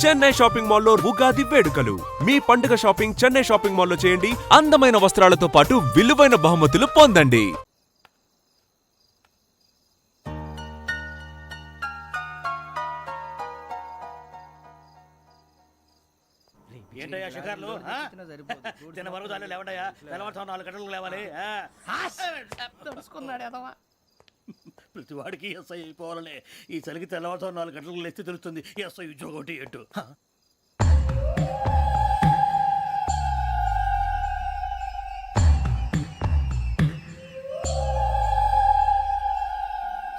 Chennai shopping మాల్లో ఉగాది వేడుకలు. మీ పండుగ షాపింగ్ చెన్నై షాపింగ్ మాల్లో చేయండి. అందమైన వస్త్రాలతో పాటు విలువైన బహుమతులు పొందండి. ఏంటయ్యా షికార్లు తిన్న వరకు చాలు లేవడయ్యా తెల్లవారుతో 4 గంటలకు లేవాలి ప్రతి వాడికి ఎస్ఐ అయిపోవాలనే ఈ చలికి తెల్లవారుతో 4 గంటలకు లేస్తే తెలుస్తుంది ఎస్ఐ ఉద్యోగం ఒకటి ఎటు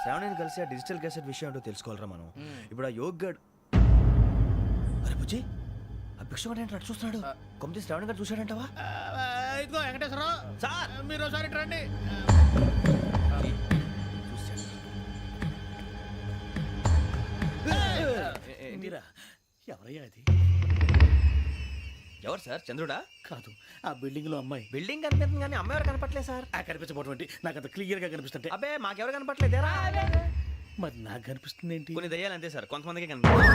శ్రావణిని కలిసి ఆ డిజిటల్ క్యాసెట్ విషయం ఏంటో తెలుసుకోవాలరా మనం. ఇప్పుడు ఆ యోగ్ గడ్ అరే బుజ్జి ఆ భిక్షగాడు ఏంటి అటు చూస్తున్నాడు? కొమ్మిది శ్రావణి గారు చూశాడంటావా? ఇదిగో వెంకటేశ్వరరావు సార్ మీరు ఒకసారి రండి. ఎవరయ్యా అది? ఎవరు సార్? చంద్రుడా? కాదు, ఆ బిల్డింగ్ లో అమ్మాయి. బిల్డింగ్ కనిపిస్తుంది కానీ అమ్మాయి ఎవరు కనపట్లేదు సార్. కనిపించబోటువంటి నాకు అంత క్లియర్ గా కనిపిస్తుంటే. అబ్బే మాకెవరు కనపట్లేదేరా? మరి నాకు కనిపిస్తుంది ఏంటి? కొన్ని దయ్యాలు అంతే సార్, కొంతమందికి కనిపిస్తుంది.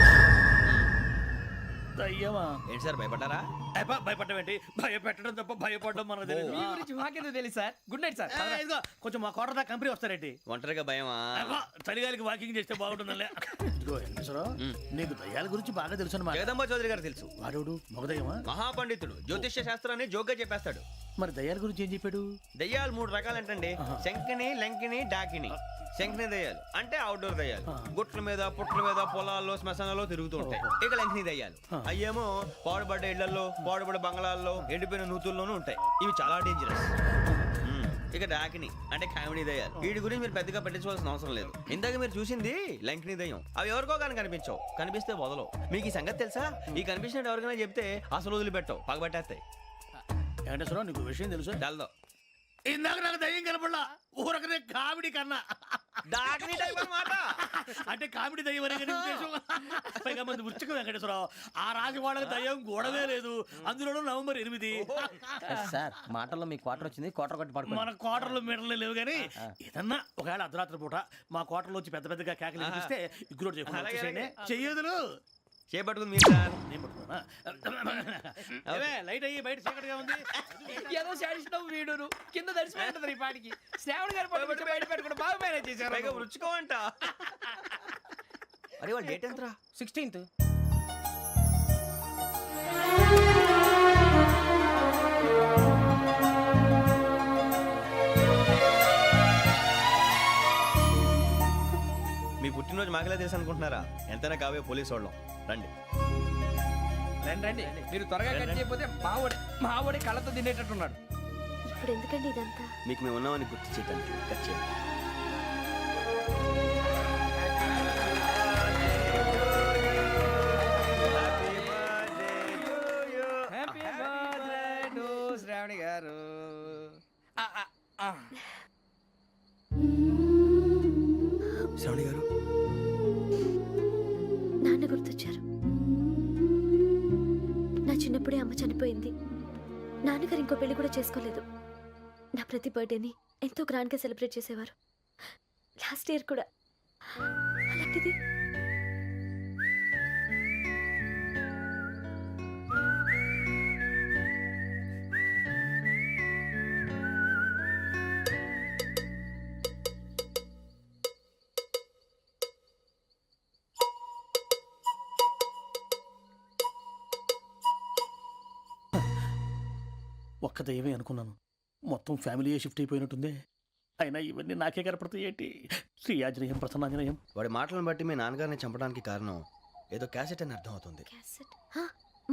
దయ్యమా? ఏంటి సార్ భయపడ్డారా? భయపడడం ఏంటి? భయపెట్టడం తప్ప భయపడడం మనకు తెలియదు. మీ గురించి మాకెందుకు తెలియదు సార్. Good night sir. ఇదిగో కొంచెం మా కోట దాకా కంపెనీ వస్తారేంటి? ఒంటరిగా భయమా? చలిగాలికి వాకింగ్ చేస్తే బాగుంటుందిలే. ఇదిగో వెంకటేశ్వరరావు, నీకు దయ్యాల గురించి బాగా తెలుసు అన్నమాట. జగదంబ చౌదరి గారు తెలుసు. వాడు మగదయ్యమా? మహాపండితుడు, జ్యోతిష్య శాస్త్రాన్ని జోగ్గా చెప్పేస్తాడు. మరి దయ్యాల గురించి ఏం చెప్పాడు? దయ్యాలు 3 రకాలంటండి. శంకిని, లంకిని, డాకిని. శంకిని దయ్యాలు అంటే అవుట్డోర్ దయ్యాలు, గుట్ల మీద పుట్ల మీద పొలాల్లో శ్మశానాల్లో తిరుగుతూ ఉంటాయి. ఇక లంకిని దయ్యాలు అయ్యేమో పాడుబడ్డ ఇళ్లలో, పాడుబడ్డ బంగ్లాల్లో, ఎండిపోయిన నూతుల్లోనూ ఉంటాయి. ఇవి చాలా డేంజరస్. ఇక డాకిని అంటే కామెడీ దయ్యాలు. వీటి గురించి మీరు పెద్దగా పట్టించుకోవాల్సిన అవసరం లేదు. ఇందాక మీరు చూసింది లంకిని దయ్యం. అవి ఎవరికో కానీ కనిపించవు, కనిపిస్తే వదలవు. మీకు ఈ సంగతి తెలుసా? ఈ కనిపించినట్టు ఎవరికైనా చెప్తే అసలు వదిలిపెట్టవు, పగబట్టేస్తాయి. వెంకటేశ్వరరావు, నీకు విషయం తెలుసు? తెలదో. ఇందాక నాకు దయ్యం కనపడలా, ఊరకనే కామెడీ కన్నా. డాకిని టైప్ అన్నమాట. అంటే కామెడీ దయ్యం అనే ఉద్దేశం. పైగా మంది ఉచ్చకం వెంకటేశ్వరరావు. ఆ రాజు వాళ్ళకి దయ్యం గొడవే లేదు. అందులోనూ నవంబర్ 8. సార్ మాటల్లో మీ క్వార్టర్ వచ్చింది, క్వార్టర్ కొట్టి పడుకో. మన క్వార్టర్లో మీటర్లు లేవు కానీ ఏదన్నా ఒకవేళ అర్ధరాత్రి పూట మా క్వార్టర్లో వచ్చి పెద్ద పెద్దగా కేకలు వినిపిస్తే ఇగ్గురు చెయ్యదులు చేపట్టుకుంది మీరు సార్. నేను పట్టుకున్నా. లైట్ అయ్యి బయట చీకటిగా ఉంది. ఏదో శాడిస్తావు వీడును కింద దర్శనం ఈ పాటికి. శ్రావణ్ గారు పట్టుకుంటే బయట పెట్టుకుంటే బాగా మేనేజ్ చేశారు. రుచుకోమంట. అరే వాళ్ళ డేట్ ఎంతరా? 16th. మీ పుట్టినరోజు మాకలే తెలుసు అనుకుంటున్నారా? ఎంతైనా కావే పోలీసు వాళ్ళం. రండి రండి రండి. మీరు త్వరగా కట్ చేయకపోతే మావడి కళ్ళతో తినేటట్టున్నాడు. ఇప్పుడు ఎందుకండి ఇదంతా? మీకు మేము ఉన్నామని గుర్తు చేయడానికి కట్ చేయండి. హ్యాపీ బర్త్డే టు శ్రావణి గారు. శ్రావణి గారు, నాన్న గుర్తొచ్చారు. నా చిన్నప్పుడే అమ్మ చనిపోయింది. నాన్నగారు ఇంకో పెళ్లి కూడా చేసుకోలేదు. నా ప్రతి బర్త్డేని ఎంతో గ్రాండ్గా సెలబ్రేట్ చేసేవారు. లాస్ట్ ఇయర్ కూడా. అలాంటిది ఒక్క దయ్యమే అనుకున్నాను, మొత్తం ఫ్యామిలీయే షిఫ్ట్ అయిపోయినట్టుందే. అయినా ఇవన్నీ నాకే కనపడతాయి ఏంటి? శ్రీ ఆంజనేయం ప్రసన్నాంజనేయం. వాడి మాటలను బట్టి మీ నాన్నగారిని చంపడానికి కారణం ఏదో క్యాసెట్ అని అర్థం అవుతుంది. క్యాసెట్?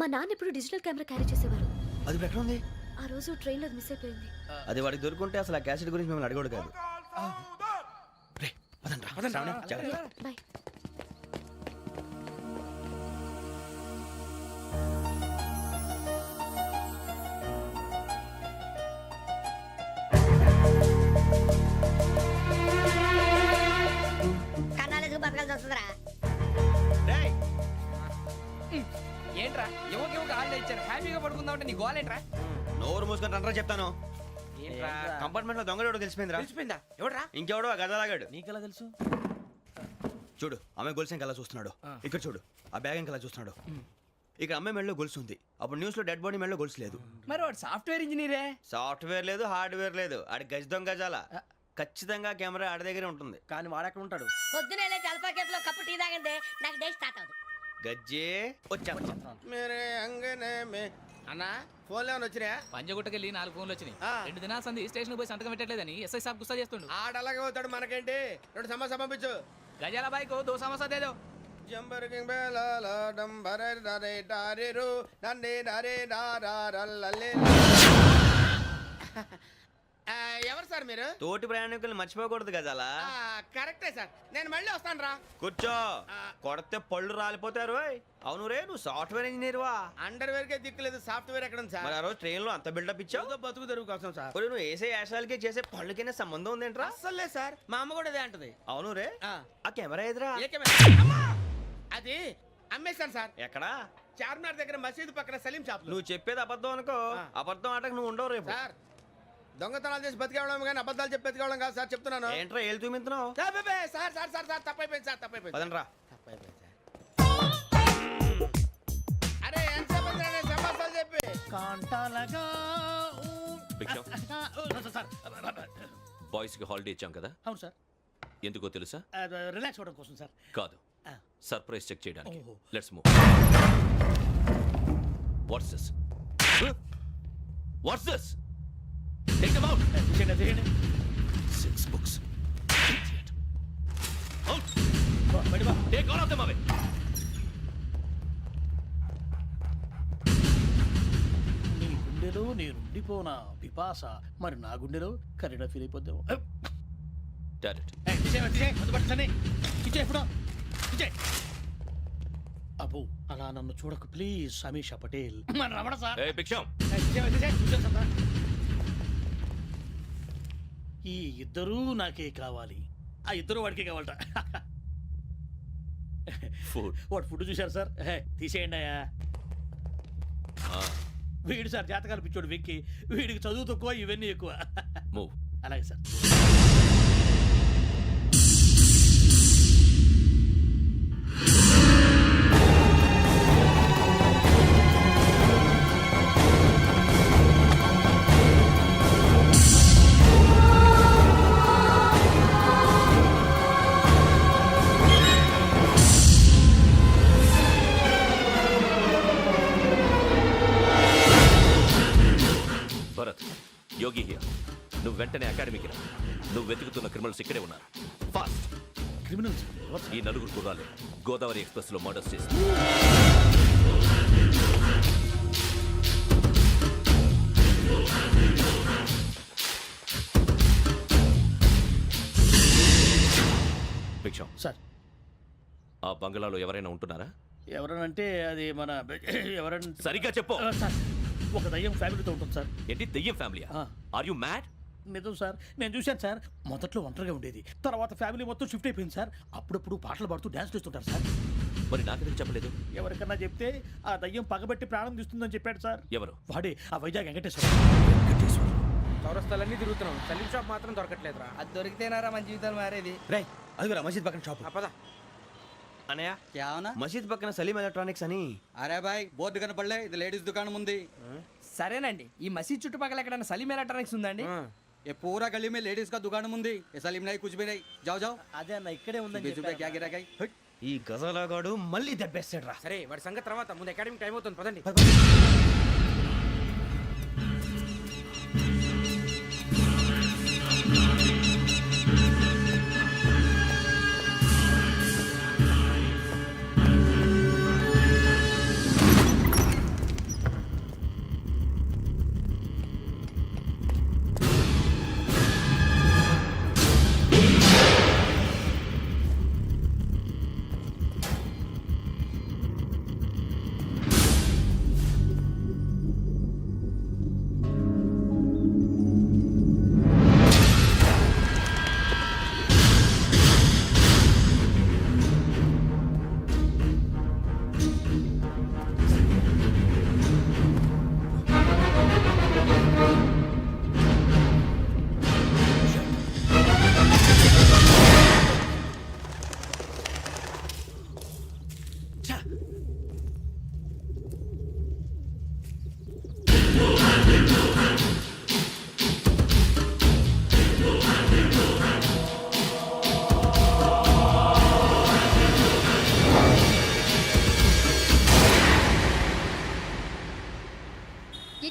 మా నాన్న ఎప్పుడు డిజిటల్ కెమెరా క్యారీ చేసేవారు. అది ఇప్పుడు ఎక్కడ ఉంది? ఆ రోజు ట్రైన్లో మిస్ అయిపోయింది. అది వాడికి దొరుకుంటే అసలు ఆ క్యాసెట్ గురించి మిమ్మల్ని అడగడు కాదు. రే, పదండ్రా. శ్రావణి, జాగ్రత్త. బాయ్. ఏంట్రా ఎవరికి ఆళ్ళు ఇచ్చారు? హ్యాపీగా పడుకుందాం అంటే నీ గోలేంట్రా? నోరు మూసుకొని రండ్రా చెప్తాను. కంపార్ట్మెంట్ లో దొంగడు తెలిసిపోయిందిరా. తెలిసిపోయిందా? ఎవడ్రా? ఇంకెవడో గదలాగాడు. నీకెలా తెలుసు? చూడు ఆమె గొలుసు ఇంకలా చూస్తున్నాడు. ఇక్కడ చూడు ఆ బ్యాగ్ ఇంకలా చూస్తున్నాడు. ఇక్కడ అమ్మాయి మెడలో గొలుసు ఉంది. అప్పుడు న్యూస్ లో డెడ్ బాడీ మెడలో గొలుసు లేదు. మరి వాడు సాఫ్ట్వేర్ ఇంజనీరే. సాఫ్ట్వేర్ లేదు, హార్డ్వేర్ లేదు. ఆడి గజ దొంగ గజాల. ఖచ్చితంగా కెమెరా ఆడి దగ్గరే ఉంటుంది. కానీ వాడెక్కడ ఉంటాడు? పొద్దునే జలపా కేఫ్లో కప్పు టీ తాగండి నాకు డే స్టార్ట్ అవుతుంది. గజ్జే వచ్చా. మేరే అంగనే మే అన్నా ఫోన్లో ఏమైనా వచ్చినా? పంజగుట్టకెళ్ళి 4 ఫోన్లు వచ్చినాయి. 2 దినాల సంది స్టేషన్ పోయి సంతకం పెట్టలేదని ఎస్ఐ సాబ్ గుస్తా చేస్తుండు. ఆడలాగే పోతాడు, మనకేంటి? 2 సమస్య పంపించు. గజాల బైక్ 2 సమస్య దేదో. జంబరకింగ్ బేలాల డంబరే డరే డారిరు నన్నే డరే డారల్లలే. ఎవరు సార్ మీరు? తోటి ప్రయాణికుల్ని మర్చిపోకూడదు గజాల. కరెక్టే సార్, నేను మళ్ళీ వస్తాను రా. కూర్చో. కొడితే పళ్ళు రాలిపోతారు. అవును రే, నువ్వు సాఫ్ట్వేర్ ఇంజనీర్ వా? అండర్వేర్ కే దిక్కులేదు, సాఫ్ట్వేర్ ఎక్కడ ఉంది సార్? మరి ఆ రోజు ట్రైన్ లో అంత బిల్డప్ ఇచ్చావు. ఏదో బతుకు తెరుగు కోసం సార్. మరి నువ్వు వేసే యాశాలకి చేసే పళ్ళకైనా సంబంధం ఉందేంట్రా? అస్సలే సార్, మా అమ్మ కూడా అదే అంటది. అవును రే, ఆ, ఆ కెమెరా ఎదురా ఏ కెమెరా? అమ్మా! అది అమ్మేశాను సార్. ఎక్కడా? చార్మినార్ దగ్గర మసీదు పక్కన సలీం షాప్ లో. నువ్వు చెప్పేది అబద్ధం అనుకో. ఆ. అబద్ధం ఆటకు నువ్వు ఉండవు రేపు. సార్ దొంగతనాలు చేసి బతికేవడం కానీ అబద్ధాలు చెప్పి బతికేవడం కాదు సార్, చెప్తున్నాను. ఏంట్రా ఏళ్ళు చూపించినావు? Sir sir sir sir sir తప్పైపోయింది సార్, తప్పైపోయింది. పదండ్రా. తప్పైపోయింది సార్. అరే ఎంతసేపు అయిందిరా నేను సమాసాలు చెప్పి? కాంటాలగా భిక్షం, సార్ బాయ్స్ కి హాలిడే ఇచ్చాం కదా, అవును సార్. ఎందుకో తెలుసా? రిలాక్స్ అవ్వడం కోసం సార్. కాదు, సర్ప్రైజ్ చెక్ చేయడానికి. ఓహో. Let's move. What's this? What's this? Take them out. తీయండి. 6 books. Idiot. Out. బయట బా. Take all of them away. నీ గుండెలో నేనుండిపోనా పిపాస, మరి నా గుండెలో కరీడా ఫీల్ అయిపోద్దాము. Direct. అబ్బో అలా నన్ను చూడకు ప్లీజ్, సమీషా పటేల్. మన రమణ సార్. Hey, భిక్షం. ఈ ఇద్దరూ నాకే కావాలి, ఆ ఇద్దరు వాడికే కావాలట. Food. వాడు ఫుడ్ చూశారు సార్. తీసేయండి అయ్యా. వీడు సార్ జాతకాలు పిచ్చోడు వెక్కి, వీడికి చదువు తక్కువ ఇవన్నీ ఎక్కువ. Move. అలాగే సార్. Bharat, Yogi here. నువ్వు వెంటనే అకాడమీకి రా. నువ్వు వెతుకుతున్న క్రిమినల్స్ ఇక్కడే ఉన్నారు. ఫాస్ట్. క్రిమినల్స్ ఈ నలుగురు కుర్రాలు గోదావరి ఎక్స్ప్రెస్ లో మర్డర్స్ చేసి భిక్షం, సార్. ఆ బంగ్లాలో ఎవరైనా ఉంటున్నారా? ఎవరనంటే అది మన ఎవరంటే సరిగ్గా చెప్పు. సార్, ఒక దయ్యం ఫ్యామిలీతో ఉంటుంది సార్. ఏంటి దెయ్యం ఫ్యామిలీ? ఆ. Are you mad? నిజం సార్, నేను చూశాను సార్. మొదట్లో ఒంటరిగా ఉండేది, తర్వాత ఫ్యామిలీ మొత్తం షిఫ్ట్ అయిపోయింది సార్. అప్పుడప్పుడు పాటలు పాడుతూ డ్యాన్స్ చేస్తుంటారు సార్. మరి నాకెందుకు చెప్పలేదు? ఎవరికన్నా చెప్తే ఆ దయ్యం పగబెట్టి ప్రాణం తీస్తుందని చెప్పాడు సార్. ఎవరు? వాడే ఆ వైజాగ్ వెంకటేశ్వర. చౌరస్తాలన్నీ తిరుగుతున్నాం, సలీం షాప్ మాత్రం దొరకట్లేదురా. అది దొరికితేనారా మన జీవితాలు మారేది. రేయ్ అదిగురా మసీద్ పక్కన షాప్. పద. అనయ్య, क्या होना? మసీద్ పక్కన సలీం ఎలక్ట్రానిక్స్ అని. अरे भाई बोर्ड కనపడలే, ఇది లేడీస్ దుకాణం ఉంది. సరేనండి, ఈ మసీద్ చుట్టుపక్కల ఎక్కడైనా సలీం ఎలక్ట్రానిక్స్ ఉందండి? ये पूरा गली में लेडीज का दुकान मुंदी, ये सलीम नहीं कुछ भी नहीं. जाओ जाओ. అదే అన్న ఇక్కడే ఉందని बीस रुपए क्या गिरा गई? ఈ గజాలగాడు మళ్ళీ దెబ్బేస్తాడు రా. సరే వాడి సంగతి తర్వాత, ముందు అకాడమిక్ టైం అవుతుంది, పదండి.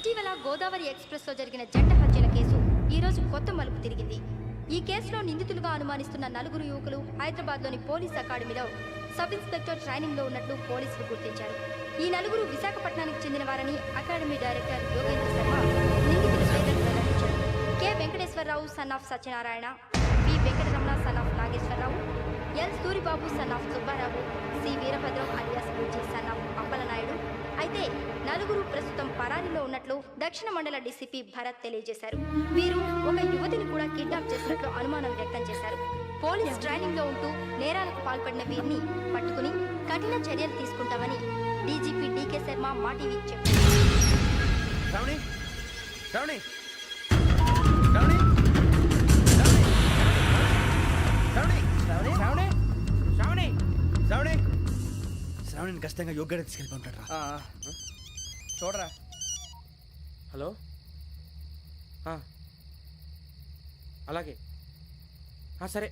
ఇటీవల గోదావరి ఎక్స్ప్రెస్లో జరిగిన జంట హత్యల కేసు ఈరోజు కొత్త మలుపు తిరిగింది. ఈ కేసులో నిందితులుగా అనుమానిస్తున్న 4 యువకులు హైదరాబాద్లోని పోలీస్ అకాడమీలో సబ్ ఇన్స్పెక్టర్ ట్రైనింగ్లో ఉన్నట్లు పోలీసులు గుర్తించారు. ఈ 4 విశాఖపట్నానికి చెందిన వారని అకాడమీ డైరెక్టర్ యోగేంద్ర శర్మ నిందితుల పేర్లను వెల్లడించారు. K Venkateswara Rao son of Satyanarayana, P Venkataramana son of Nageswara Rao, L Suribabu son of Subba Rao, C Veerabhadram alias Bujji son of Appala Naidu. అయితే 4 ప్రస్తుతం పరారీలో ఉన్నట్లు దక్షిణ మండల డీసీపీ భరత్ తెలియజేశారు. వీరు ఒక యువతిని కూడా కిడ్నాప్ చేసినట్లు అనుమానం వ్యక్తం చేశారు. పోలీస్ ట్రైనింగ్ లో ఉంటూ నేరాలకు పాల్పడిన వీరిని పట్టుకుని కఠిన చర్యలు తీసుకుంటామని డీజీపీ డీకే శర్మ మా టీవీకి చెప్పారు. శ్రావణి శ్రావణి శ్రావణి శ్రావణి శ్రావణి శ్రావణి శ్రావణి శ్రావణి శ్రావణిని ఖచ్చితంగా యోగ్యత తీసుకెళ్ళి ఉంటాడు రా. చూడరా. హలో అలాగే సరే.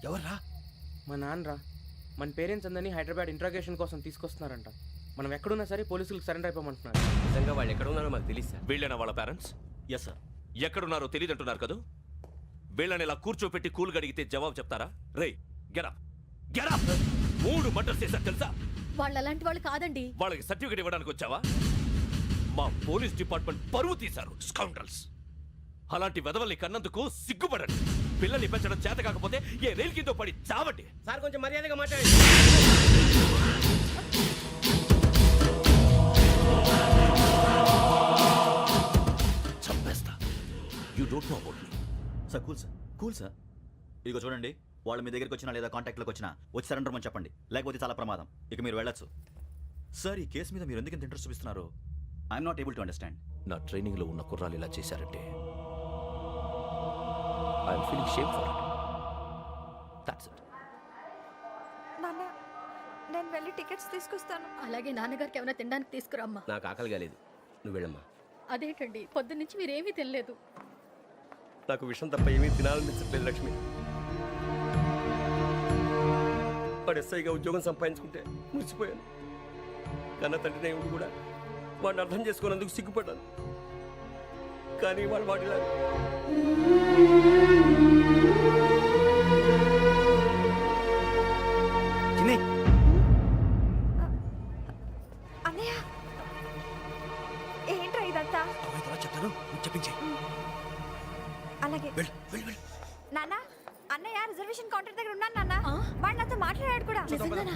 ఎవర్రా? మా నాన్నరా. మన పేరెంట్స్ అందరినీ హైదరాబాద్ ఇంట్రాగేషన్ కోసం తీసుకొస్తున్నారంట. మనం ఎక్కడున్నా సరే పోలీసులకు సరెండర్ అయిపోమంటున్నారు. నిజంగా వాళ్ళు ఎక్కడ ఉన్నారో మాకు తెలియదు సార్. వీళ్ళేనా వాళ్ళ పేరెంట్స్? Yes sir. ఎక్కడున్నారో తెలియదంటున్నారు కదా. వీళ్ళని ఇలా కూర్చోపెట్టి కూల్ గడిగితే జవాబు చెప్తారా? రేయ్ గెటప్ గెటప్. 3 మర్డర్స్ చేశారు తెలుసా? వాళ్ళు అలాంటి వాళ్ళు కాదండి. వాళ్ళకి సర్టిఫికేట్ ఇవ్వడానికి వచ్చావా? మా పోలీస్ డిపార్ట్మెంట్ పరువు తీశారు స్కౌండ్రల్స్. అలాంటి వెధవల్ని కన్నందుకు సిగ్గుపడండి. పిల్లల్ని పెంచడం చేత కాకపోతే ఏ రైలు కింద పడి చావండి. సార్ కొంచెం మర్యాదగా మాట్లాడండి. చంపేస్తా. You don't know about me. Sir cool sir. ఇదిగో చూడండి, వాళ్ళు మీ దగ్గరికి వచ్చినా లేదా కాంటాక్ట్లోకి వచ్చినా వచ్చి సరెండర్ అని చెప్పండి, లేకపోతే చాలా ప్రమాదం. ఇక మీరు వెళ్ళొచ్చు. సార్, ఈ కేసు మీద మీరు ఎందుకు ఇంత ఇంట్రెస్ట్ చూపిస్తున్నారు? I'm not able to understand. నా ట్రైనింగ్ లో ఉన్న కుర్రాలు ఇలా చేశారంటే I'm feeling shame for it. That's it. నాన్న, నేను వెళ్ళి టికెట్స్ తీసుకొస్తాను. అలాగే నాన్నగారికి ఏమైనా తినడానికి తీసుకురమ్మా. నాకు ఆకలి కాలేదు, నువ్వు వెళ్ళమ్మా. అదేంటండి, పొద్దున్నుంచి మీరేమీ తినలేదు. నాకు విషయం తప్ప ఏమీ తినాలనిపించట్లేదు లక్ష్మి. వాడు ఎస్ఐగా ఉద్యోగం సంపాదించుకుంటే మురిసిపోయాను. కన్న తండ్రినే ఉండి కూడా వాడిని అర్థం చేసుకున్నందుకు సిగ్గుపడ్డాను. కానీ వాడు వాడిలా అన్నయ్య, ఏంట్రా ఇదంతా? చెప్తాను, చెప్పించే. అలాగే నాన్న, అన్నయ్య రిజర్వేషన్ కౌంటర్ దగ్గర ఉన్నాను నాన్న. వాడు నాతో మాట్లాడాడు కూడా.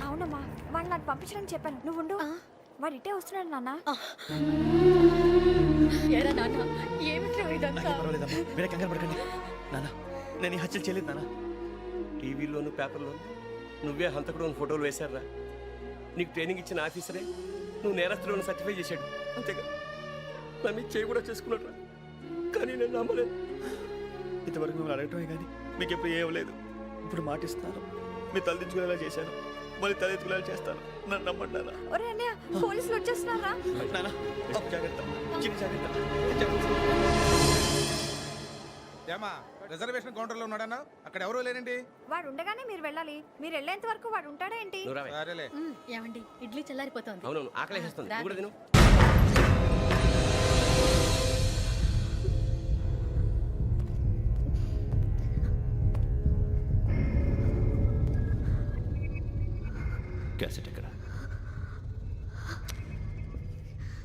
అవునమ్మా, వాడు నాకు పంపించడానికి చెప్పాను. నువ్వు ఉండు, వాడు ఇటే వస్తున్నాడు నాన్న. మీరే కంగారు పడకండి నాన్న. నేను ఈ హత్యలు చేయలేదు నాన్న. టీవీలోను పేపర్లోను నువ్వే హంతకుడు ఫోటోలు వేశారా. నీకు ట్రైనింగ్ ఇచ్చిన ఆఫీసరే నువ్వు నేరస్తులను సర్టిఫై చేశాడు. అంతేగా నన్ను చేయి కూడా చేసుకున్నాడు. కానీ నేను నమ్మలేదు. ఇంతవరకు మిమ్మల్ని అడగటమే కానీ మీకు ఎప్పుడు ఏమలేదు. ఇప్పుడు మాటిస్తాను, మీ తలదించుకునేలా చేశాను, మళ్ళీ తలెత్తుకునేలా చేస్తాను. నన్ను నమ్మండి నాన్న. ఒరే అన్నయ్య, పోలీసులు వచ్చేస్తున్నారా? నాన్న జాగ్రత్త, చిన్న జాగ్రత్త. ఏమా రిజర్వేషన్ కౌంటర్ లో ఉన్నాడన్నా? అక్కడ ఎవరూ లేనండి. వాడు ఉండగానే మీరు వెళ్ళాలి. మీరు వెళ్ళేంత వరకు వాడు ఉంటాడా ఏంటి? సరేలే. ఏమండి, ఇడ్లీ చల్లారిపోతుంది. అవును, ఆకలేస్తుంది. నువ్వు కూడా తిను. క్యాసెట్ ఎక్కడ?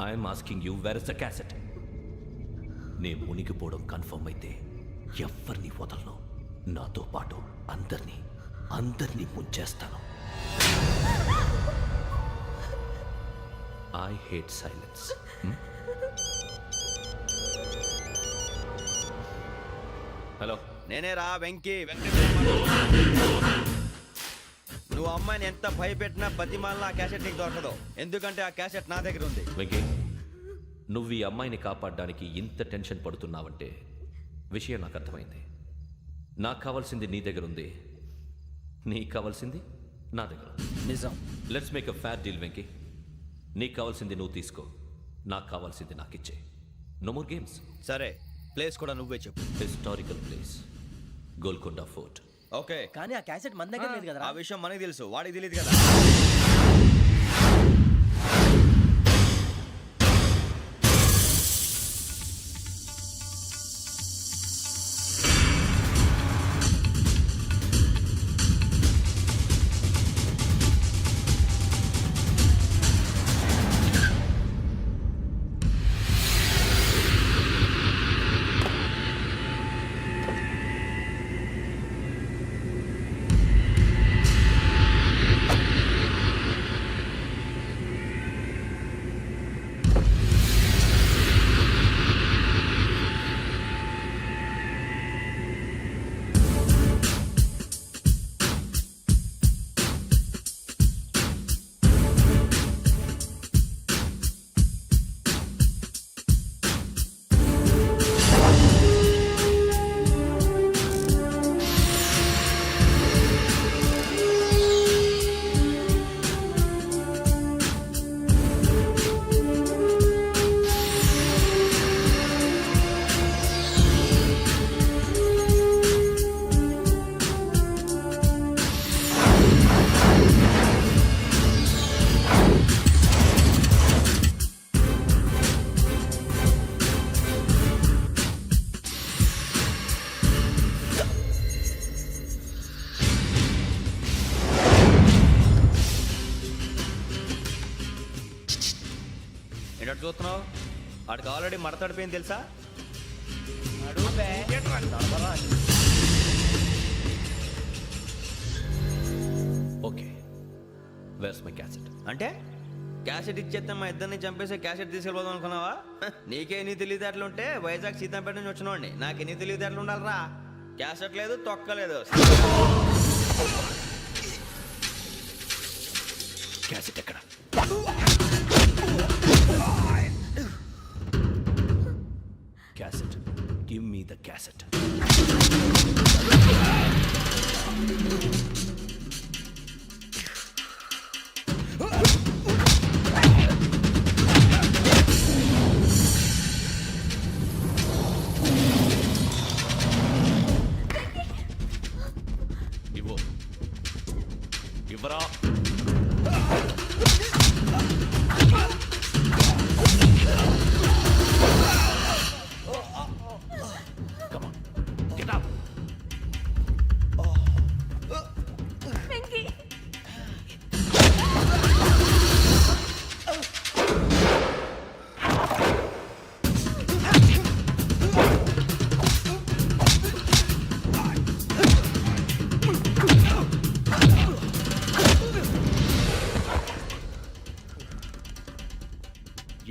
I'm asking you, where is the cassette? నే మునిగిపోవడం కన్ఫర్మ్ అయితే ఎవరిని వదలను. నాతో పాటు అందరినీ ముంచేస్తాను. I hate silence. హలో, నేనే రా వెంకీ. నువ్వు అమ్మాయిని ఎంత భయపెట్టినా బతిమాలినా ఆ క్యాసెట్ నీకు దొరకదు. ఎందుకంటే ఆ క్యాసెట్ నా దగ్గర ఉంది. వెంకీ, నువ్వు ఈ అమ్మాయిని కాపాడడానికి ఇంత టెన్షన్ పడుతున్నావంటే విషయం నాకు అర్థమైంది. నాకు కావాల్సింది నీ దగ్గర ఉంది, నీకు కావాల్సింది నా దగ్గర. నిజం. Let's make a fair deal Venky. నీకు కావాల్సింది నువ్వు తీసుకో, నాకు కావాల్సింది నాకు ఇచ్చే. No more games. సరే, ప్లేస్ కూడా నువ్వే చెప్పు. Historical place, Golconda fort. Okay, కానీ ఆ క్యాసెట్ మన దగ్గర లేదు కదా. ఆ విషయం మనకి తెలుసు, వాడికి తెలియదు కదా. ఏంటో చూస్తున్నావు వాడికి ఆల్రెడీ మడతడిపోయింది తెలుసా? Okay, where's my cassette? అంటే క్యాసెట్ ఇచ్చేస్తే మా ఇద్దరిని చంపేసి క్యాసెట్ తీసుకెళ్ళిపోదాం అనుకున్నావా? నీకే ఎన్ని తెలివితేటలు ఉంటే వైజాగ్ సీతంపేట నుంచి వచ్చినోడిని నాకు ఎన్ని తెలివితేటలు ఉండాలిరా? క్యాసెట్ లేదు, తొక్కలేదు. క్యాసెట్ ఎక్కడ? Cassette, give me the cassette. ఇవ్వు, ఇవ్వరా. Come on, get up. Venky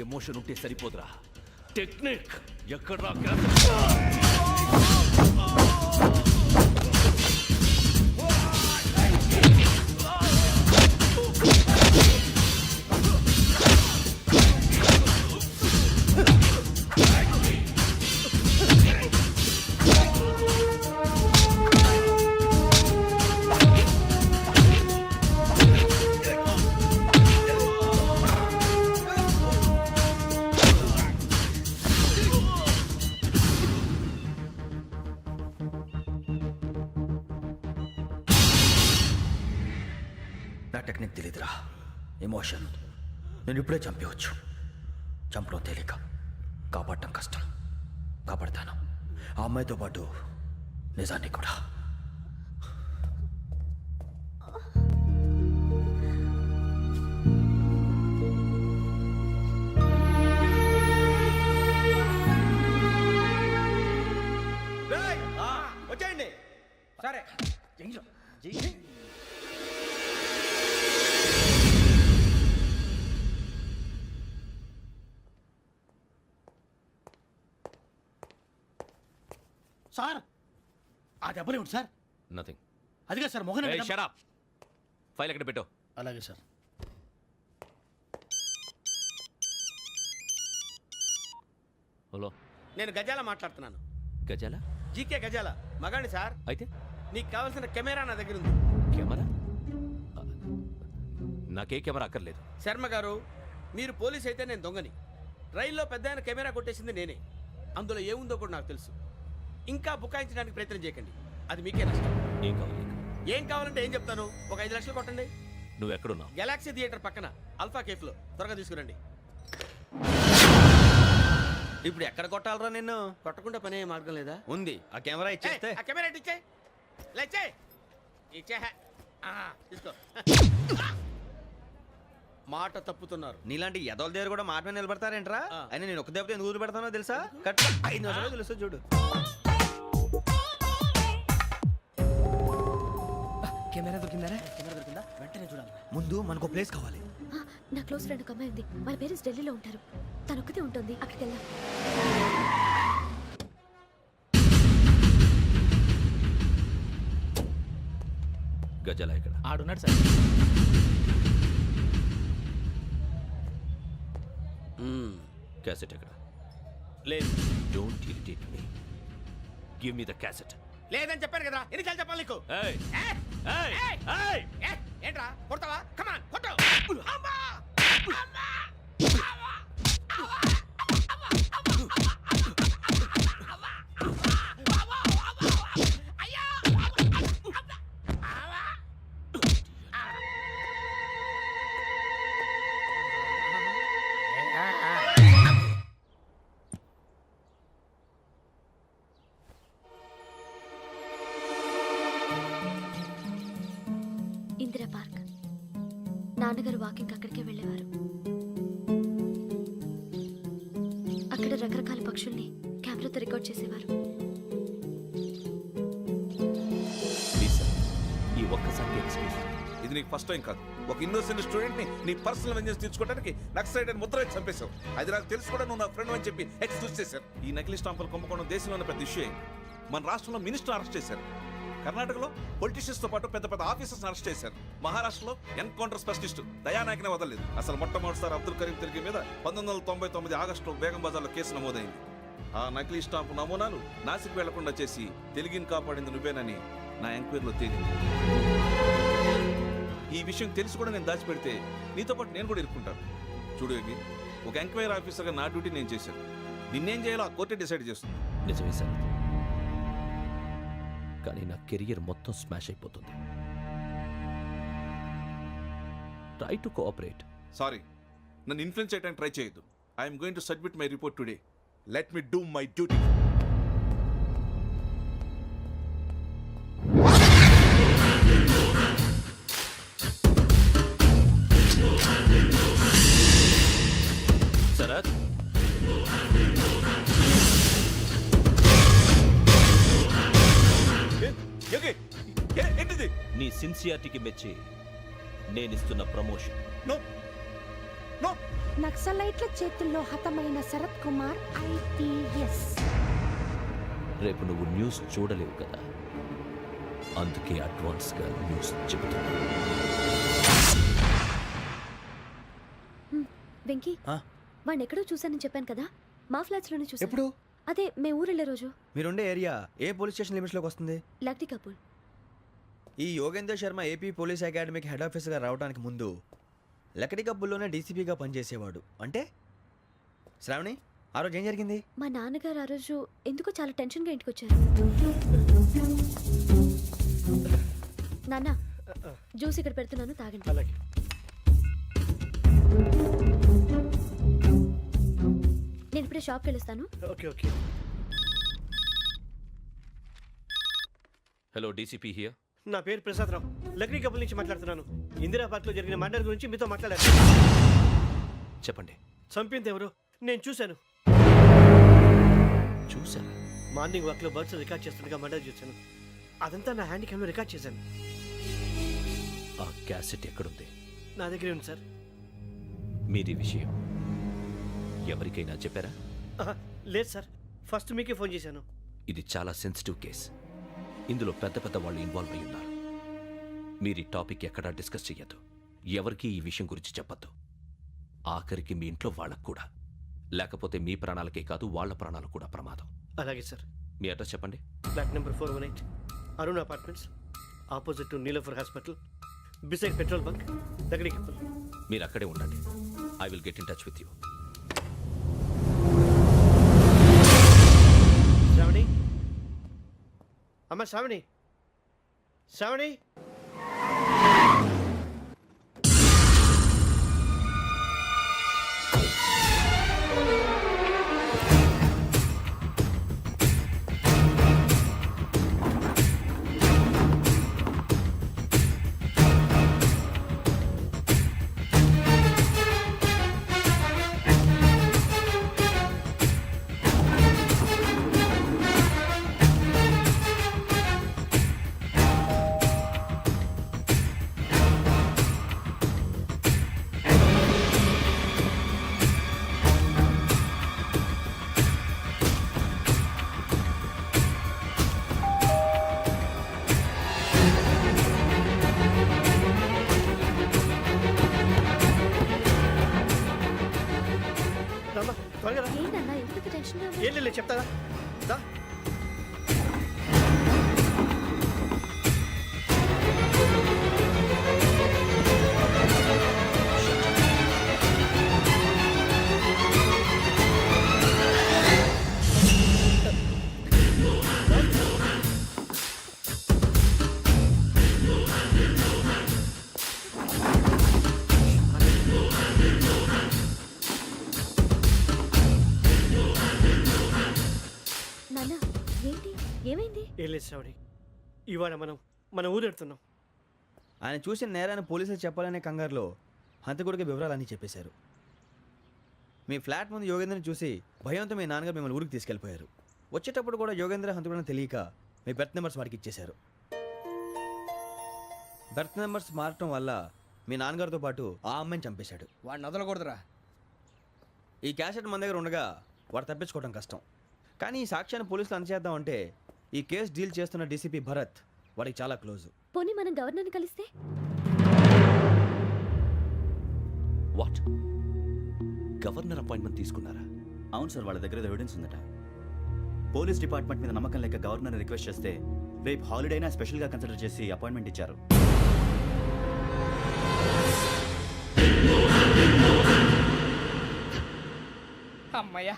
emotion ఉంటే సరిపోదురా, టెక్నిక్ ఎక్కడ్రా? నా టెక్నిక్ తెలీదురా, ఎమోషన్. నేను ఇప్పుడే చంపేవచ్చు. చంపడం తేలిక, కాపాడటం కష్టం. కాపాడతాను ఆ అమ్మాయితో పాటు నిజాన్ని కూడా. వచ్చేయండి. సరే సార్ ఆ దెబ్బలేమిటి సార్? నథింగ్. అదిగా సార్ మొహన్ షట్ అప్. ఫైల్ ఎక్కడ పెట్టు? అలాగే సార్. హలో, నేను గజాల మాట్లాడుతున్నాను. గజాల? జీకే గజాల మగాండి సార్. అయితే నీకు కావాల్సిన కెమెరా నా దగ్గర ఉంది. కెమెరా? నాకే కెమెరా అక్కర్లేదు. శర్మ గారు, మీరు పోలీస్ అయితే నేను దొంగని. రైల్లో పెద్ద ఆయన కెమెరా కొట్టేసింది నేనే. అందులో ఏముందో కూడా నాకు తెలుసు. ఇంకా బుకాయించడానికి ప్రయత్నం చేయకండి, అది మీకే నష్టం. ఏం కావాలి? ఏం కావాలంటే ఏం చెప్తాను. ఒక 5 లక్షలు కొట్టండి. నువ్వు ఎక్కడున్నావు? గెలాక్సీ థియేటర్ పక్కన అల్ఫా కేఫ్లో. త్వరగా తీసుకురండి. ఇప్పుడు ఎక్కడ కొట్టాలరా నిన్ను? కొట్టకుండా పనే మార్గం లేదా? ఉంది, ఆ కెమెరా ఇచ్చేస్తే. ఆ కెమెరా ఇచ్చే లేచే ఇచ్చే. తీసుకో. మాట తప్పుతున్నారు. నీలాంటి ఎదల దగ్గర కూడా మాట మీద నిలబడతారేంట్రా? ఆ. అయినా నేను ఒక దెబ్బతో ఎందుకు ఊరు పెడతానో తెలుసా? కట్ 5 నిమిషాలు తెలుసు చూడు. కెమెరా దొరికిందా? కెమెరా దొరికిందా? వెంటనే చూడాలి. ముందు మనకు ప్లేస్ కావాలి. నా క్లోజ్ ఫ్రెండ్ ఒక అమ్మాయి ఉంది. వాళ్ళ పేరెంట్స్ ఢిల్లీలో ఉంటారు. తను ఒక్కతే ఉంటుంది. అక్కడికి వెళ్దాం. గజాల ఇక్కడ? ఆడున్నాడు సార్. క్యాసెట్ ఎక్కడ? లేదు. Don't irritate me. Give me the cassette. లేదని చెప్పాను కదా, ఎన్నిసార్లు చెప్పాలి నీకు? ఏయ్ ఏ? ఏయ్ ఏయ్! ఏయ్! ఏ? ఏంట్రా కొడతావా? కమాన్ కొట్టు. అమ్మా! అమ్మా! ఇందిరా పార్క్. నాన్నగారు వాకింగ్ అక్కడికే వెళ్ళేవారు. సాక్షుల్ని కెమెరాతో రికార్డ్ చేసేవారు. ప్లీజ్ సార్, ఈ ఒక్కసారి ఎక్స్క్యూజ్. ఇది నీకు ఫస్ట్ టైం కాదు. ఒక ఇన్నోసెంట్ స్టూడెంట్ ని నీ పర్సనల్ వెంజెన్స్ తీర్చుకోవడానికి నక్సలైట్ అని ముద్ర వేసి చంపేశావు. అది నాకు తెలుసు కూడా నువ్వు నా ఫ్రెండ్ అని చెప్పి ఎక్స్క్యూజ్ చేశారు. ఈ నకిలీ స్టాంపులు కుంభకోణం దేశంలో ఉన్న పెద్ద ఇష్యూ అయింది. మన రాష్ట్రంలో మినిస్టర్ అరెస్ట్ చేశారు. కర్ణాటకలో పొలిటీషియన్స్ తో పాటు పెద్ద పెద్ద ఆఫీసర్స్ అరెస్ట్ చేశారు. మహారాష్ట్రలో ఎన్కౌంటర్ స్పెషలిస్ట్ దయానాయకనే వదలలేదు. అసలు మొట్టమొదటిసారి అబ్దుల్ కరీం తిరిగి మీద 1999 ఆగస్టులో బేగం బజార్లో కేసు నమోదైంది. ఆ నకిలీ స్టాంపు నమూనాలు నాసిక్ వెళ్లకుండా చేసి తెలుగుని కాపాడింది నువ్వేనని నా ఎంక్వైరీలో తేలింది. ఈ విషయం తెలిసి కూడా నేను దాచిపెడితే నీతో పాటు నేను కూడా ఇరుక్కుంటాను. చూడు యోగి, ఒక ఎంక్వైరీ ఆఫీసర్గా నా డ్యూటీ నేను చేశాను. నిన్నేం చేయాలో ఆ కోర్టే డిసైడ్ చేస్తుంది. నిజమే సార్, కానీ నా కెరియర్ మొత్తం స్మాష్ అయిపోతుంది. Try to cooperate. సారీ, నన్ను ఇన్ఫ్లుయెన్స్ చేయడానికి ట్రై చేయొద్దు. I'm going to submit my report today. Let me do my duty. Sharath, ఏంటిది? నీ సిన్సియారిటీకి మెచ్చి నేనిస్తున్న ప్రమోషన్. No no. నక్సలైట్ల చేతుల్లో హతమైన శరత్ కుమార్ ఐపీఎస్. రేపు నువ్వు న్యూస్ చూడలేవు కదా, అందుకే అడ్వాన్స్గా న్యూస్ చెబుతున్నా. వెంకీ, వాడిని ఎక్కడో చూశానని చెప్పాను కదా, మా ఫ్లాట్స్ లోనే చూసాను. ఎప్పుడు? అదే మేము ఊరెళ్ళే రోజు. మీరుండే ఏరియా ఏ పోలీస్ స్టేషన్ లిమిట్స్ లోకి వస్తుంది? లక్టీ కపూర్. ఈ యోగేందర్ శర్మ ఏపీ పోలీస్ అకాడమీకి హెడ్ ఆఫీసర్గా రావడానికి ముందు లకడి కబ్బుల్లోనే డీసీపీగా పనిచేసేవాడు. అంటే శ్రావణి, ఆ రోజు ఏం జరిగింది? మా నాన్నగారు ఆ రోజు ఎందుకో చాలా టెన్షన్గా ఇంటికి వచ్చారు. నాన్న, జ్యూస్ ఇక్కడ పెడుతున్నాను, తాగండి. అలాగే. నేను ఇప్పుడే షాప్కి వెళ్ళొస్తాను. Okay okay. Hello, DCP here. నా పేరు ప్రసాదరావు, లక్డీ కపుల్ నుంచి మాట్లాడుతున్నాను. ఇందిరా పార్క్లో జరిగిన మర్డర్ గురించి మీతో మాట్లాడారు. చెప్పండి. చంపింది ఎవరు? నేను చూశాను. చూశాను. మార్నింగ్ వాక్లో బర్డ్స్ రికార్డ్ చేస్తుండగా మర్డర్ చూశాను. అదంతా నా హ్యాండ్ క్యామ్లో రికార్డ్ చేశాను. ఆ క్యాసెట్ ఎక్కడుంది? నా దగ్గరే ఉంది సార్. మీది విషయం ఎవరికైనా చెప్పారా? లేదు సార్, ఫస్ట్ మీకే ఫోన్ చేశాను. ఇది చాలా సెన్సిటివ్ కేస్. ఇందులో పెద్ద పెద్ద వాళ్ళు ఇన్వాల్వ్ అయి ఉన్నారు. మీరు ఈ టాపిక్ ఎక్కడా డిస్కస్ చెయ్యొద్దు. ఎవరికి ఈ విషయం గురించి చెప్పొద్దు. ఆఖరికి మీ ఇంట్లో వాళ్ళకు కూడా. లేకపోతే మీ ప్రాణాలకే కాదు, వాళ్ళ ప్రాణాలు కూడా ప్రమాదం. అలాగే సార్. మీ అడ్రస్ చెప్పండి. Flat number 418, Arun apartments, opposite to Niloufer hospital, beside petrol bunk, Lakdi Kapul. మీరు అక్కడే ఉండండి. I will get in touch with you. Sravani, అమ్మ శ్రావణి, శ్రావణి. త్వరగా రా. ఏంటన్నా ఎందుకు టెన్షన్గా ఉన్నావు? ఏం లేదు, చెప్తారా? దా. నాన్న, ఏంటి, ఏమైంది? ఏం లేదు శ్రావణి, ఇవాళ మనం మన ఊరు వెళ్తున్నాం. ఆయన చూసిన నేరాన్ని పోలీసులు చెప్పాలనే కంగారులో హంతకుడికి వివరాలన్నీ చెప్పేశారు. మీ ఫ్లాట్ ముందు యోగేంద్రని చూసి భయంతో మీ నాన్నగారు మిమ్మల్ని ఊరికి తీసుకెళ్ళిపోయారు. వచ్చేటప్పుడు కూడా యోగేంద్ర హంతకుడని తెలియక మీ బెర్త్ నెంబర్స్ వాడికి ఇచ్చేశారు. బెర్త్ నెంబర్స్ మారటం వల్ల మీ నాన్నగారితో పాటు ఆ అమ్మాయిని చంపేశాడు. వాడిని వదలకూడదురా. ఈ క్యాసెట్ మన దగ్గర ఉండగా వాడు తప్పించుకోవడం కష్టం. కానీ ఈ సాక్ష్యాన్ని పోలీసులు అందజేద్దామంటే ఈ కేసు డీల్ చేస్తున్న డీసీపీ భరత్ వాడికి చాలా క్లోజు. పోనీ మనం గవర్నర్ని కలిస్తే? వాట్? గవర్నర్ అపాయింట్మెంట్ తీసుకున్నారా? అవును సార్, వాళ్ళ దగ్గర ఎవిడెన్స్ ఉందట. పోలీస్ డిపార్ట్మెంట్ మీద నమ్మకం లేక గవర్నర్ రిక్వెస్ట్ చేస్తే రేపు హాలిడే అయినా స్పెషల్గా కన్సిడర్ చేసి అపాయింట్మెంట్ ఇచ్చారు. అమ్మయ్యా,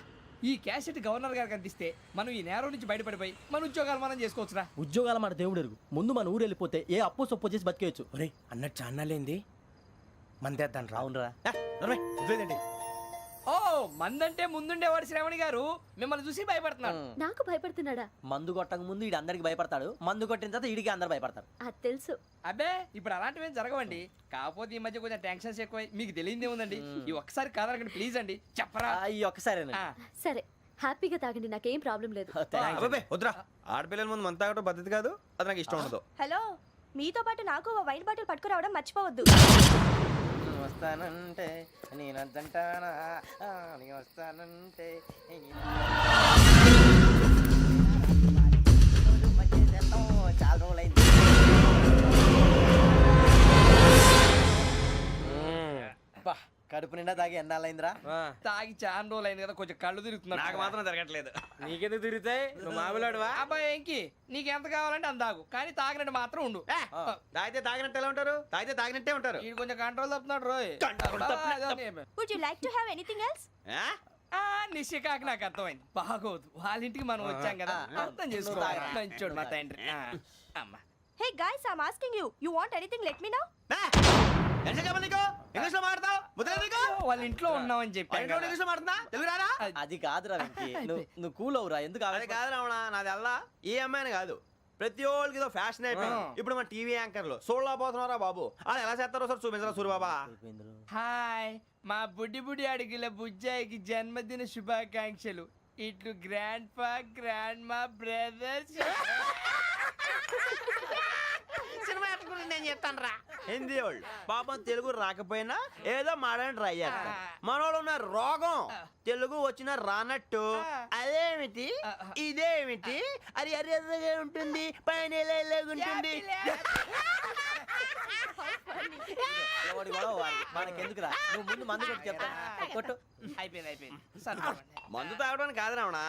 ఈ క్యాసెట్ గవర్నర్ గారికి అందిస్తే మనం ఈ నేరం నుంచి బయటపడిపోయి మన ఉద్యోగాలు మనం చేసుకోవచ్చురా. ఉద్యోగాల మాట దేవుడు ఎరుగు. ముందు మన ఊరు వెళ్ళిపోతే ఏ అప్పు సొప్పు చేసి బతికేయచ్చు. ఒరే అన్నట్టు చాన్నాలేంది మందేద్దాం రా. అవునరా? ఓ మందంటే ముందుండేవాడు శ్రావణి గారు మిమ్మల్ని చూసి భయపడుతున్నాడు. నాకు భయపడుతున్నాడా? మందు కొట్టక ముందు ఈడు అందరికి భయపడతాడు, మందు కొట్టిన తర్వాత ఈడికి అందరు భయపడతారు. అది తెలుసు. అబ్బే ఇప్పుడు అలాంటివి ఏం జరగవండి. కాకపోతే ఈ మధ్య కొంచెం టెన్షన్స్ ఎక్కువై మీకు తెలియదే ఉందండి. ఈ ఒక్కసారి కాదనకండి ప్లీజ్ అండి, చెప్పరా. ఈ ఒక్కసారి సరే, హ్యాపీగా తాగండి, నాకేం ప్రాబ్లం లేదు. అబ్బాబే వద్దురా, ఆడపిల్లల ముందు మన తాగటం పద్ధతి కాదు, అది నాకు ఇష్టం ఉండదు. హలో, మీతో పాటు నాకు ఓ వైన్ బాటిల్ పట్టుకురావడం మర్చిపోవద్దు. వస్తానంటే నేనంటానా, వస్తానంటే చాలా రోజులైంది. కడుపు నిండా తాగి ఎన్నాళ్ళైందిరా? తాగి చాలా రోజులు అయింది కదా, కొంచెం కళ్ళు తిరుగుతున్నా. నాకు మాత్రం జరగట్లేదు. నీకెందుకు తిరుగుతాయి? నువ్వు మామిలాడువా? అబ్బాయి ఏంకి నీకు ఎంత కావాలంటే అందాకు, కానీ తాగినట్టు మాత్రం ఉండు. తాగితే తాగినట్టు ఎలా ఉంటారు? తాగితే తాగినట్టే ఉంటారు. వీడు కొంచెం కంట్రోల్ తప్పుతున్నాడు రోయ్. Would you like to have anything else? నిశ్చికాకి నాకు అర్థమైంది. బాగోదు, వాళ్ళ ఇంటికి మనం వచ్చాం కదా, అర్థం చేసుకోవాలి. మంచోడు మా తండ్రి. అమ్మా hey guys, I am asking you, you want anything let me know. English లో మాట్లాడతావు? వాళ్ళ ఇంట్లో ఉన్నామని చెప్పాను. ఇంగ్లీష్ లో మాట్లాడుతున్నా? తెలుగు రాదా? అది కాదురా వెంకీ, నువ్వు కూల్ అవురా. ఎందుకు అది కాదు రావణ, నాది అల్లా ఏ అమ్మాయిని కాదు, ప్రతి ఒళ్ళకి ఏదో ఫ్యాషన్ అయిపోయింది. ఇప్పుడు మన టీవీ యాంకర్లు సోళ్ళ పోతున్నారా బాబు, అది ఎలా చేస్తారో సార్ చూపించరా సూరిబాబా. హాయ్, మా బుడ్డి బుడి అడిగిల బుజ్జాయికి జన్మదిన శుభాకాంక్షలు. ఇట్లు గ్రాండ్ ఫా గ్రాండ్ మా బ్రదర్స్. సినిమా గురించి నేను చెప్తాను రా. హిందీ వాళ్ళు పాపం తెలుగు రాకపోయినా ఏదో మాడని ట్రై చేస్తారు. మనోళ్ళు ఉన్న రోగం తెలుగు వచ్చిన రానట్టు అదేమిటి ఇదేమిటి అది అర్రగా ఉంటుంది, పైన ఉంటుంది. మనకెందుకురా, నువ్వు ముందు మందు కొట్టి చెప్తా. కొట్టు. అయిపోయింది. మందు తాగడానికి కాదు రావణ,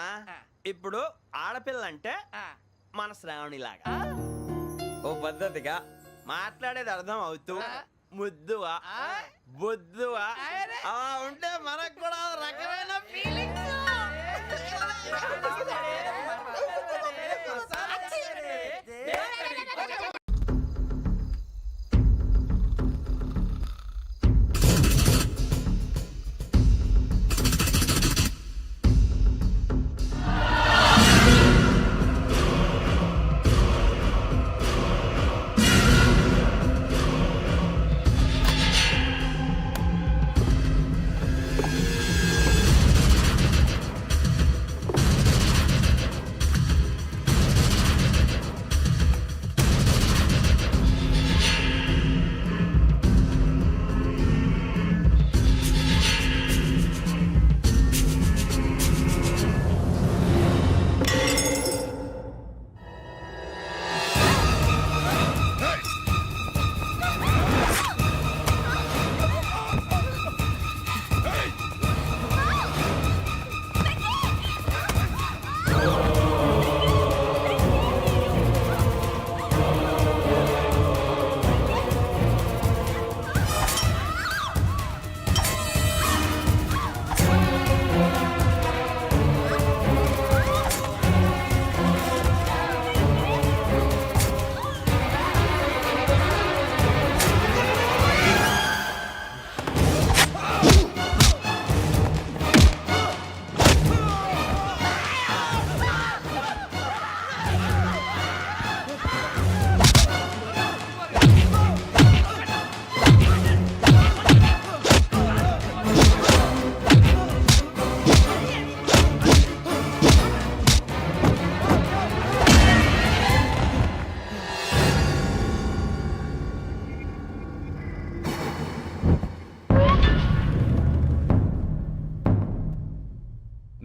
ఇప్పుడు ఆడపిల్లంటే మన శ్రావణి లాగా ఓ పద్ధతిగా మాట్లాడేది అర్థం అవుతూ ముద్దువా బొద్దువా అలా ఉంటే మనకు కూడా రకమైన ఫీలింగ్స్.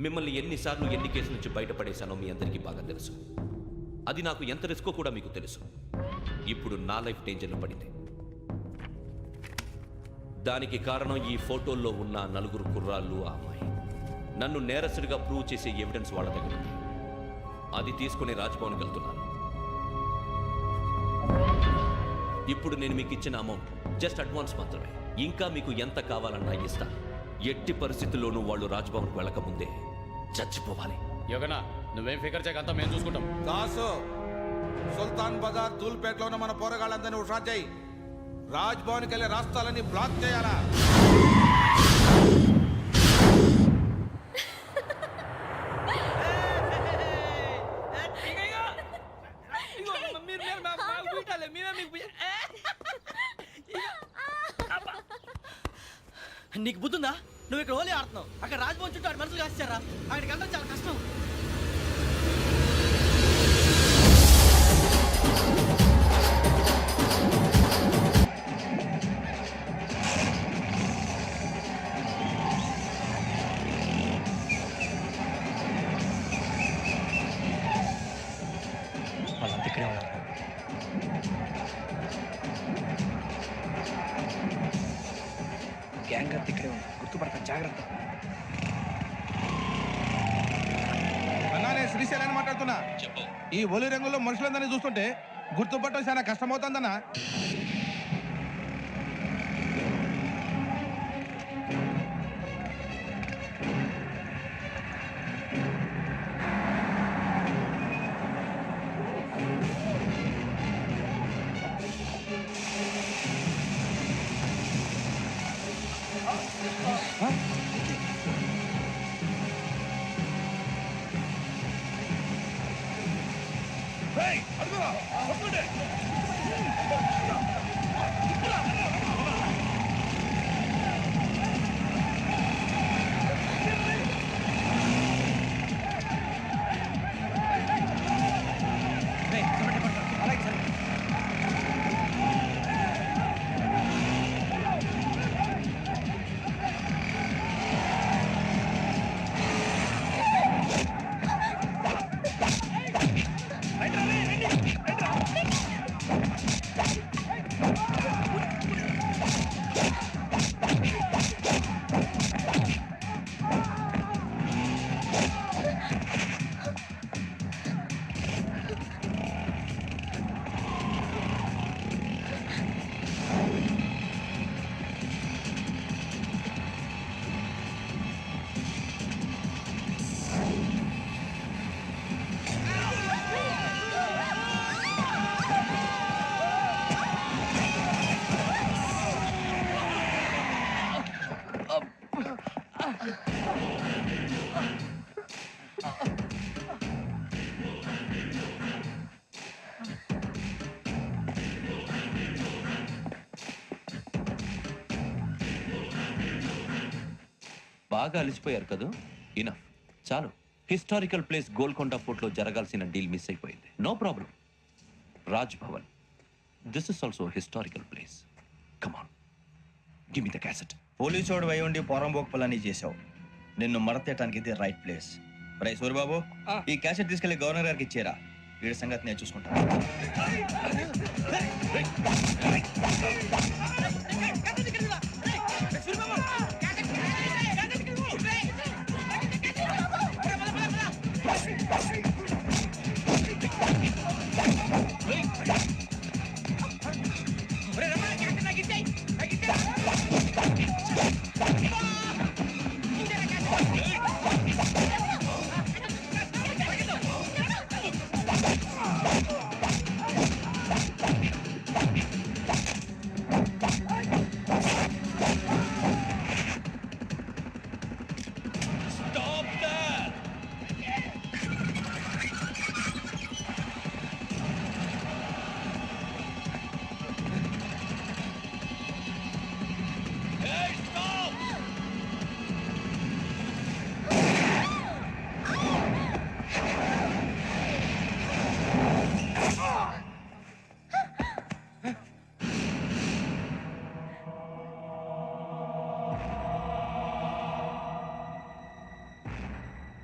మిమ్మల్ని ఎన్నిసార్లు ఎన్ని కేసుల నుంచి బయటపడేశానో మీ అందరికీ బాగా తెలుసు. అది నాకు ఎంత రిస్కో కూడా మీకు తెలుసు. ఇప్పుడు నా లైఫ్ డేంజర్లో పడింది. దానికి కారణం ఈ ఫోటోల్లో ఉన్న 4 కుర్రాళ్ళు, ఆ అమ్మాయి. నన్ను నేరస్తుడిగా ప్రూవ్ చేసే ఎవిడెన్స్ వాళ్ళ దగ్గర ఉంది. అది తీసుకుని రాజ్భవన్కి వెళ్తున్నాను. ఇప్పుడు నేను మీకు ఇచ్చిన అమౌంట్ జస్ట్ అడ్వాన్స్ మాత్రమే. ఇంకా మీకు ఎంత కావాలన్నా ఇస్తాను. ఎట్టి పరిస్థితుల్లోనూ వాళ్ళు రాజ్భవన్కి వెళ్ళకముందే చచ్చిపోవాలి. యోగనా, నువ్వేం ఫికర్ చేయకంతా మేము చూసుకుంటాం. దాసు, సుల్తాన్ బజార్ ధూల్పేటలో ఉన్న మన పోరగాళ్ళందరినీ హుషారు చేయి. రాజ్ భవన్కి వెళ్ళే రాష్ట్రాలన్నీ బ్లాక్ చేయాలా? నీకు బుద్ధుందా? నువ్వు ఇక్కడ హోలీ ఆడుతున్నావు, అక్కడ రాజ్భవన్ చుట్టూ ఆడు మనుషులు కాస్తారా? అక్కడికి వెళ్ళడం చాలా కష్టం. వాళ్ళంతా ఇక్కడే ఉన్నారు. గ్యాంగ్ అంతా ఇక్కడే ఉంది, గుర్తుపడతాను, జాగ్రత్త. అన్నా, నేను శ్రీశైలాన్ని మాట్లాడుతున్నా. ఈ ఒలి రంగులో మనుషులందరినీ చూస్తుంటే గుర్తుపట్టడం చాలా కష్టమవుతుందన్నా. బాగా అలిసిపోయారు కదా? ఇనఫ్, చాలు. హిస్టారికల్ ప్లేస్ గోల్కొండ ఫోర్ట్లో జరగాల్సిన డీల్ మిస్ అయిపోయింది. No problem. Raj Bhavan, this is also historical place. Come on, give me the cassette. పోలీసోడు వై ఉండి పోరంబోకు పలాని చేసావు. నిన్ను మడతేయటానికి ఇది రైట్ ప్లేస్. రై సూరిబాబు, ఈ క్యాసెట్ తీసుకెళ్లి గవర్నర్ గారికి ఇచ్చేరా. వీడి సంగతి నేను చూసుకుంటాను.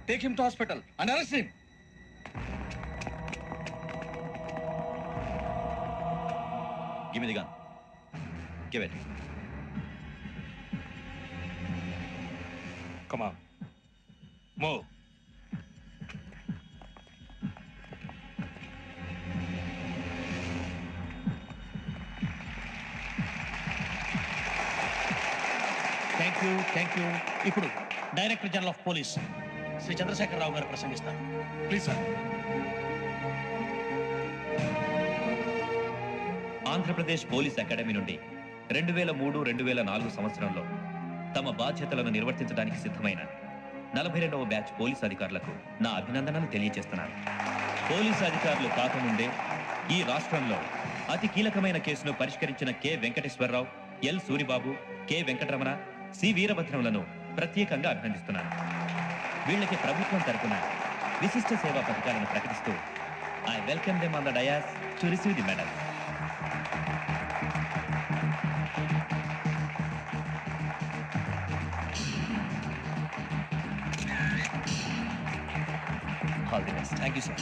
Take him to hospital and arrest him. Give me the gun. Give it. Come on. Move. Thank you. ఇప్పుడు director general of police Shri Chandrasekhara Rao గారు ప్రసంగిస్తారు. Please sir. Andhra Pradesh police academy నుండి 2003-2004 సంవత్సరంలో తమ బాధ్యతలను నిర్వర్తించడానికి సిద్ధమైన 42వ బ్యాచ్ పోలీస్ అధికారులకు నా అభినందనలు తెలియజేస్తున్నాను. పోలీసు అధికారులు కాకముందే ఈ రాష్ట్రంలో అతి కీలకమైన కేసును పరిష్కరించిన K Venkateswara Rao, L Suribabu, K Venkataramana, C వీరభద్రములను ప్రత్యేకంగా అభినందిస్తున్నాను. వీళ్ళకి ప్రభుత్వం తరపున విశిష్ట సేవా పథకాలను ప్రకటిస్తూ I welcome them on the dais to receive the medal. All the best. Thank you sir.